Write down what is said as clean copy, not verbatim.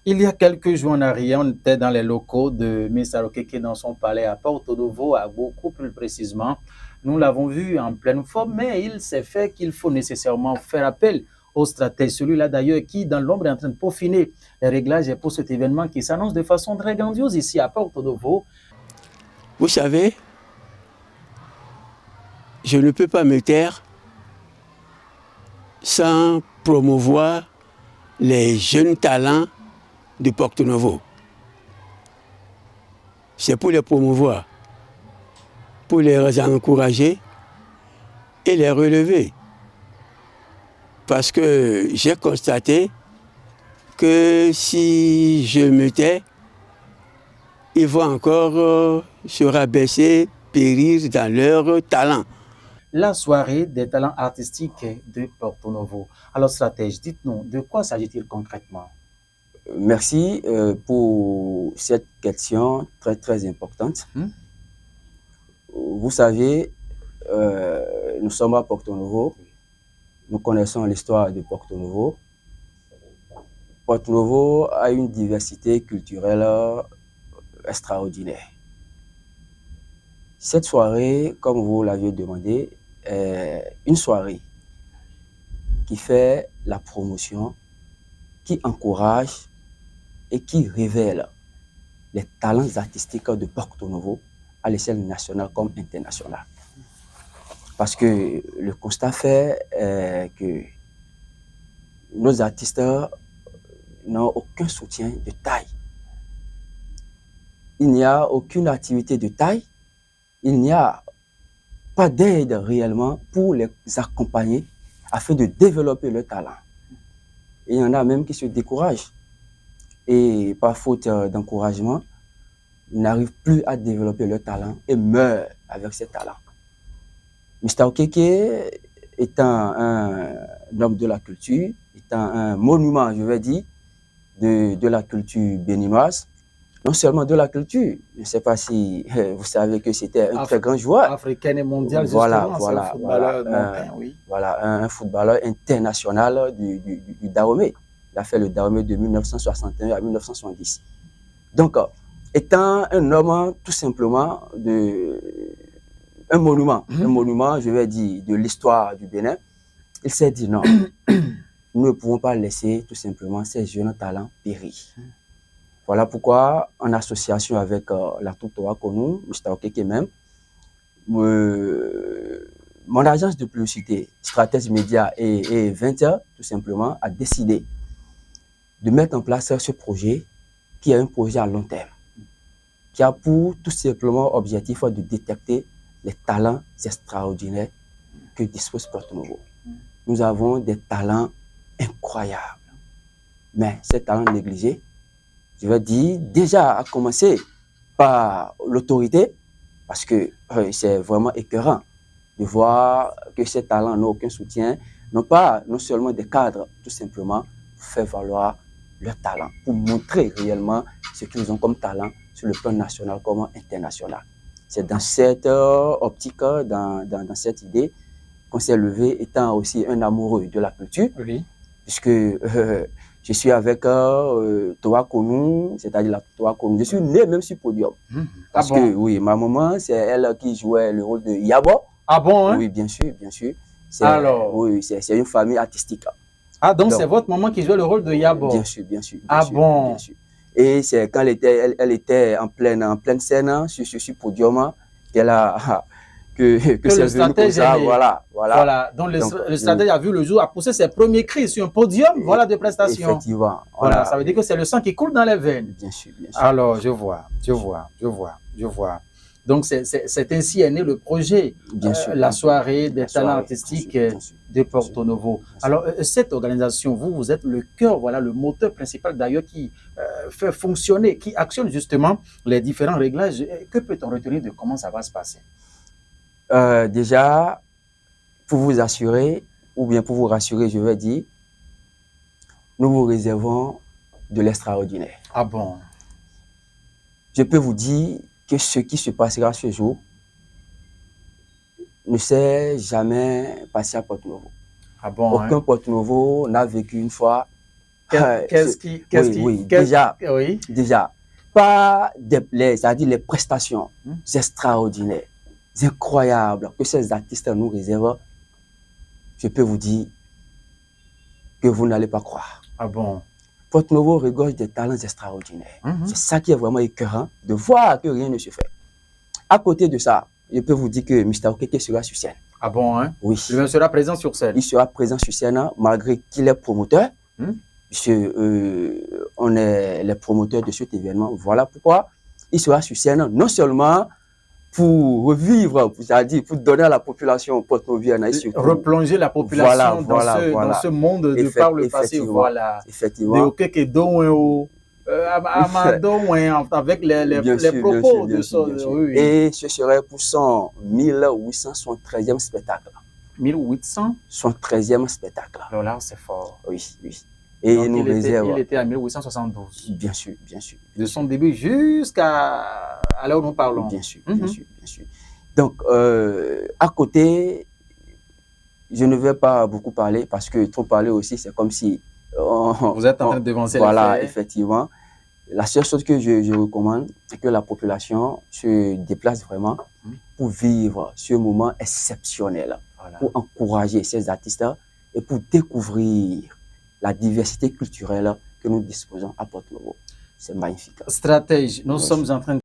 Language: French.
Il y a quelques jours en arrière, on était dans les locaux de Mr. Okeke dans son palais à Porto Novo, à beaucoup plus précisément. Nous l'avons vu en pleine forme, mais il s'est fait qu'il faut nécessairement faire appel au stratège, celui-là d'ailleurs qui, dans l'ombre, est en train de peaufiner les réglages pour cet événement qui s'annonce de façon très grandiose ici à Porto Novo. Vous savez, je ne peux pas me taire sans promouvoir les jeunes talents de Porto Novo. C'est pour les promouvoir, pour les encourager et les relever. Parce que j'ai constaté que si je me tais, ils vont encore se rabaisser, périr dans leur talent. La soirée des talents artistiques de Porto Novo. Alors, stratège, dites-nous, de quoi s'agit-il concrètement? Merci pour cette question très très importante. Vous savez, nous sommes à Porto Novo. Nous connaissons l'histoire de Porto Novo. Porto Novo a une diversité culturelle extraordinaire. Cette soirée, comme vous l'aviez demandé, est une soirée qui fait la promotion, qui encourage et qui révèle les talents artistiques de Porto Novo à l'échelle nationale comme internationale. Parce que le constat fait est que nos artistes n'ont aucun soutien de taille. Il n'y a aucune activité de taille, il n'y a pas d'aide réellement pour les accompagner afin de développer leur talent. Et il y en a même qui se découragent. Et par faute d'encouragement, ils n'arrivent plus à développer leur talent et meurent avec ces talents. Mr. Okeke étant un homme de la culture, étant un monument, je vais dire, de la culture béninoise, non seulement de la culture, je ne sais pas si vous savez que c'était un très grand joueur. Africain et mondial, voilà, un footballeur international du Dahomey. Il a fait le Dahomey de 1961 à 1970. Donc, étant un homme tout simplement un monument, je vais dire, de l'histoire du Bénin, il s'est dit non, nous ne pouvons pas laisser tout simplement ces jeunes talents périr. Voilà pourquoi, en association avec la troupe Toa Konu, Mr. Okeke même, mon agence de publicité, Stratège Média et 20h, tout simplement, a décidé de mettre en place ce projet qui est un projet à long terme, qui a pour tout simplement objectif de détecter les talents extraordinaires que dispose Porto Novo. Nous avons des talents incroyables, mais ces talents négligés, je vais dire, déjà à commencer par l'autorité, parce que c'est vraiment écœurant de voir que ces talents n'ont aucun soutien, non seulement des cadres, tout simplement, pour faire valoir leur talent, pour montrer réellement ce qu'ils ont comme talent sur le plan national comme international. C'est dans cette optique, dans cette idée, qu'on s'est levé, étant aussi un amoureux de la culture, oui, puisque je suis avec Toa Konu, c'est-à-dire la Toa Konu. Je suis né même sur podium. Parce que, oui, ma maman, c'est elle qui jouait le rôle de Yabo. Ah bon, hein? Oui, bien sûr, bien sûr. Alors, oui, c'est une famille artistique. Ah, donc c'est votre maman qui jouait le rôle de Yabo? Bien sûr, bien sûr. Ah bon? Bien sûr. Et c'est quand elle était en pleine scène, sur podium, qu'elle a... que c'est le stratège ça, voilà. Donc le stratège a vu le jour, a poussé ses premiers cris sur un podium, voilà, de prestations. Effectivement. Voilà, ça veut dire que c'est le sang qui coule dans les veines. Bien sûr, bien sûr. Alors, je vois. Donc, c'est ainsi est né le projet, bien sûr, la soirée des talents artistiques de Porto Novo. Alors, cette organisation, vous êtes le cœur, voilà, le moteur principal d'ailleurs qui fait fonctionner, qui actionne justement les différents réglages. Que peut-on retenir de comment ça va se passer? Déjà, pour vous assurer, ou bien pour vous rassurer, je vais dire, nous vous réservons de l'extraordinaire. Ah bon? Je peux vous dire que ce qui se passera ce jour ne s'est jamais passé à Porto Novo. Ah bon, aucun Porto Novo n'a vécu une fois Déjà, pas c'est-à-dire les prestations extraordinaires, incroyables que ces artistes nous réservent, je peux vous dire que vous n'allez pas croire. Ah bon? Porto Novo regorge des talents extraordinaires. C'est ça qui est vraiment écœurant, de voir que rien ne se fait. À côté de ça, je peux vous dire que Mr. Okeke sera sur scène. Ah bon, hein? Oui. Il sera présent sur scène. Il sera présent sur scène, malgré qu'il est promoteur. Puisque on est les promoteurs de cet événement. Voilà pourquoi il sera sur scène, non seulement pour revivre, c'est-à-dire pour donner à la population porto-novienne, replonger la population dans ce monde de par le passé. Voilà. Effectivement. Avec les propos de son. Oui. Et ce serait pour son 1813e spectacle. 1800? Son 13e spectacle. Alors là, c'est fort. Oui, oui. Et donc, il était en 1872. Bien sûr, bien sûr. De son début jusqu'à là où nous parlons. Bien sûr, bien sûr, bien sûr. Donc, à côté, je ne vais pas beaucoup parler parce que trop parler aussi, c'est comme si... Vous êtes en train de devancer voilà, effectivement. La seule chose que je recommande, c'est que la population se déplace vraiment pour vivre ce moment exceptionnel, pour encourager ces artistes et pour découvrir la diversité culturelle que nous disposons à Porto Novo. C'est magnifique. Stratège, nous sommes en train de